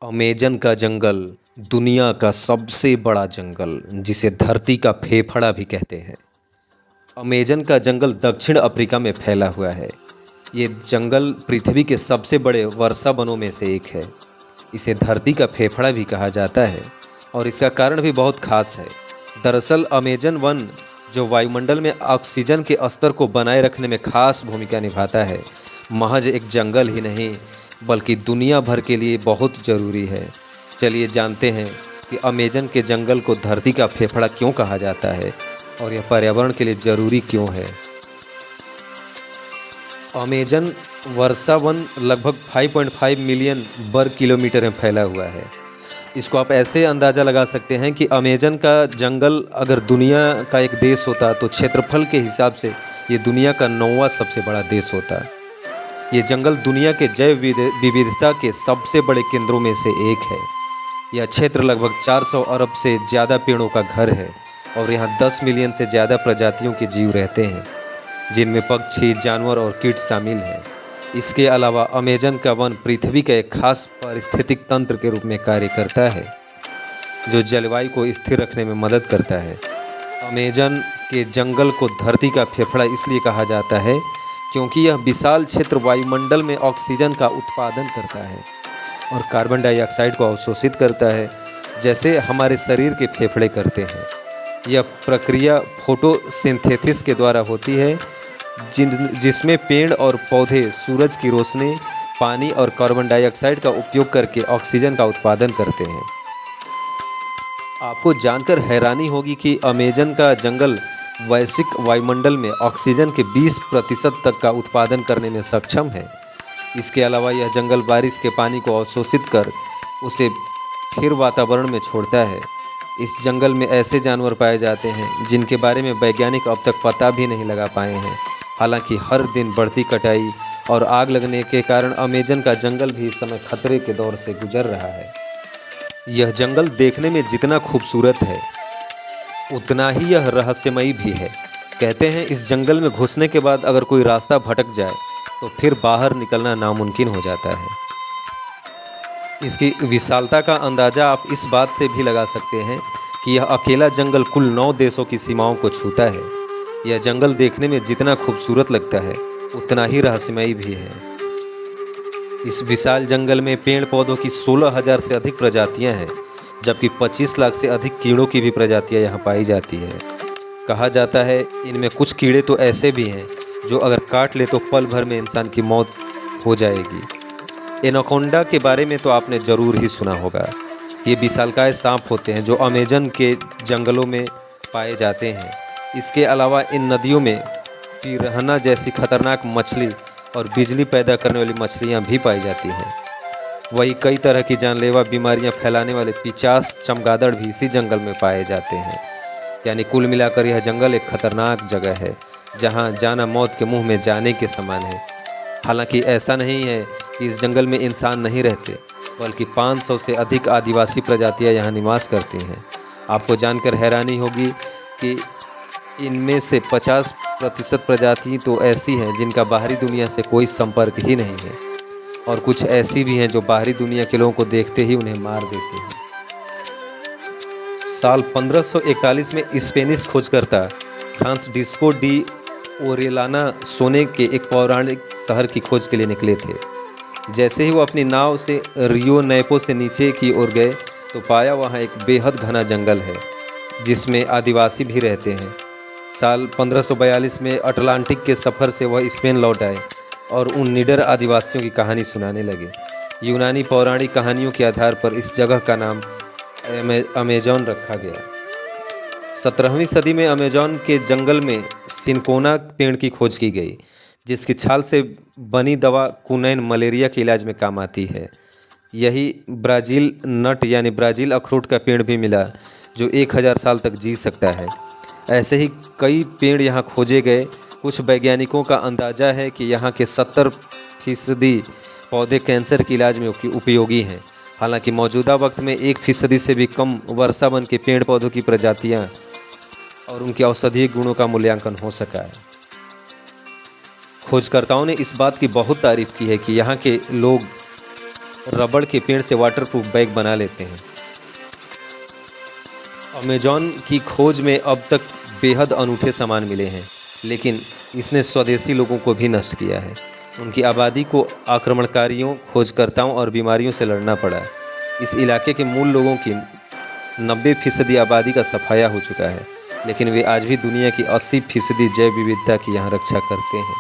Amazon का जंगल दुनिया का सबसे बड़ा जंगल जिसे धरती का फेफड़ा भी कहते हैं। अमेजन का जंगल दक्षिण अफ्रीका में फैला हुआ है। ये जंगल पृथ्वी के सबसे बड़े वर्षा वनों में से एक है। इसे धरती का फेफड़ा भी कहा जाता है और इसका कारण भी बहुत खास है। दरअसल अमेजन वन जो वायुमंडल में ऑक्सीजन के स्तर को बनाए रखने में खास भूमिका निभाता है, महज एक जंगल ही नहीं बल्कि दुनिया भर के लिए बहुत ज़रूरी है। चलिए जानते हैं कि अमेजन के जंगल को धरती का फेफड़ा क्यों कहा जाता है और यह पर्यावरण के लिए ज़रूरी क्यों है। अमेजन वर्षा वन लगभग 5.5 मिलियन वर्ग किलोमीटर में फैला हुआ है। इसको आप ऐसे अंदाज़ा लगा सकते हैं कि अमेजन का जंगल अगर दुनिया का एक देश होता तो क्षेत्रफल के हिसाब से ये दुनिया का 9वां सबसे बड़ा देश होता। ये जंगल दुनिया के जैव विविधता के सबसे बड़े केंद्रों में से एक है। यह क्षेत्र लगभग 400 अरब से ज़्यादा पेड़ों का घर है और यहाँ 10 मिलियन से ज़्यादा प्रजातियों के जीव रहते हैं, जिनमें पक्षी, जानवर और कीट शामिल हैं। इसके अलावा अमेजन का वन पृथ्वी का एक खास पारिस्थितिक तंत्र के रूप में कार्य करता है, जो जलवायु को स्थिर रखने में मदद करता है। अमेजन के जंगल को धरती का फेफड़ा इसलिए कहा जाता है क्योंकि यह विशाल क्षेत्र वायुमंडल में ऑक्सीजन का उत्पादन करता है और कार्बन डाइऑक्साइड को अवशोषित करता है, जैसे हमारे शरीर के फेफड़े करते हैं। यह प्रक्रिया फोटोसिंथेसिस के द्वारा होती है, जिसमें पेड़ और पौधे सूरज की रोशनी, पानी और कार्बन डाइऑक्साइड का उपयोग करके ऑक्सीजन का उत्पादन करते हैं। आपको जानकर हैरानी होगी कि अमेजन का जंगल वैश्विक वायुमंडल में ऑक्सीजन के 20% तक का उत्पादन करने में सक्षम है। इसके अलावा यह जंगल बारिश के पानी को अवशोषित कर उसे फिर वातावरण में छोड़ता है। इस जंगल में ऐसे जानवर पाए जाते हैं जिनके बारे में वैज्ञानिक अब तक पता भी नहीं लगा पाए हैं। हालांकि हर दिन बढ़ती कटाई और आग लगने के कारण अमेजन का जंगल भी इस समय खतरे के दौर से गुजर रहा है। यह जंगल देखने में जितना खूबसूरत है उतना ही यह रहस्यमयी भी है। कहते हैं इस जंगल में घुसने के बाद अगर कोई रास्ता भटक जाए तो फिर बाहर निकलना नामुमकिन हो जाता है। इसकी विशालता का अंदाज़ा आप इस बात से भी लगा सकते हैं कि यह अकेला जंगल कुल 9 देशों की सीमाओं को छूता है। यह जंगल देखने में जितना खूबसूरत लगता है उतना ही रहस्यमयी भी है। इस विशाल जंगल में पेड़ पौधों की 16,000 से अधिक प्रजातियां हैं, जबकि 25 लाख से अधिक कीड़ों की भी प्रजातियां यहाँ पाई जाती हैं। कहा जाता है इनमें कुछ कीड़े तो ऐसे भी हैं जो अगर काट ले तो पल भर में इंसान की मौत हो जाएगी। एनाकोंडा के बारे में तो आपने ज़रूर ही सुना होगा। ये विशालकाय सांप होते हैं जो अमेजन के जंगलों में पाए जाते हैं। इसके अलावा इन नदियों में पिरान्हा जैसी खतरनाक मछली और बिजली पैदा करने वाली मछलियाँ भी पाई जाती हैं। वही कई तरह की जानलेवा बीमारियां फैलाने वाले 50 चमगादड़ भी इसी जंगल में पाए जाते हैं। यानी कुल मिलाकर यह जंगल एक खतरनाक जगह है जहां जाना मौत के मुंह में जाने के समान है। हालांकि ऐसा नहीं है कि इस जंगल में इंसान नहीं रहते, बल्कि 500 से अधिक आदिवासी प्रजातियां यहां निवास करती हैं। आपको जानकर हैरानी होगी कि इनमें से 50% प्रजाति तो ऐसी हैं जिनका बाहरी दुनिया से कोई संपर्क ही नहीं है, और कुछ ऐसी भी हैं जो बाहरी दुनिया के लोगों को देखते ही उन्हें मार देती हैं। साल 1541 में स्पेनिश खोजकर्ता फ्रांसिस्को डी ओरेलाना सोने के एक पौराणिक शहर की खोज के लिए निकले थे। जैसे ही वो अपनी नाव से रियो नेपो से नीचे की ओर गए तो पाया वहाँ एक बेहद घना जंगल है जिसमें आदिवासी भी रहते हैं। साल 1542 में अटलांटिक के सफ़र से वह स्पेन लौट आए और उन निडर आदिवासियों की कहानी सुनाने लगे। यूनानी पौराणिक कहानियों के आधार पर इस जगह का नाम अमेजन रखा गया। 17वीं सदी में अमेजन के जंगल में सिनकोना पेड़ की खोज की गई, जिसकी छाल से बनी दवा कुनैन मलेरिया के इलाज में काम आती है। यही ब्राज़ील नट यानी ब्राज़ील अखरोट का पेड़ भी मिला जो 1000 साल तक जी सकता है। ऐसे ही कई पेड़ यहाँ खोजे गए। कुछ वैज्ञानिकों का अंदाज़ा है कि यहाँ के 70% पौधे कैंसर के इलाज में उपयोगी हैं। हालांकि मौजूदा वक्त में 1% से भी कम वर्षा वन के पेड़ पौधों की प्रजातियाँ और उनके औषधीय गुणों का मूल्यांकन हो सका है। खोजकर्ताओं ने इस बात की बहुत तारीफ की है कि यहाँ के लोग रबड़ के पेड़ से वाटरप्रूफ बैग बना लेते हैं। अमेजॉन की खोज में अब तक बेहद अनूठे सामान मिले हैं, लेकिन इसने स्वदेशी लोगों को भी नष्ट किया है। उनकी आबादी को आक्रमणकारियों, खोजकर्ताओं और बीमारियों से लड़ना पड़ा। इस इलाके के मूल लोगों की 90% आबादी का सफाया हो चुका है, लेकिन वे आज भी दुनिया की 80% जैव विविधता की यहाँ रक्षा करते हैं।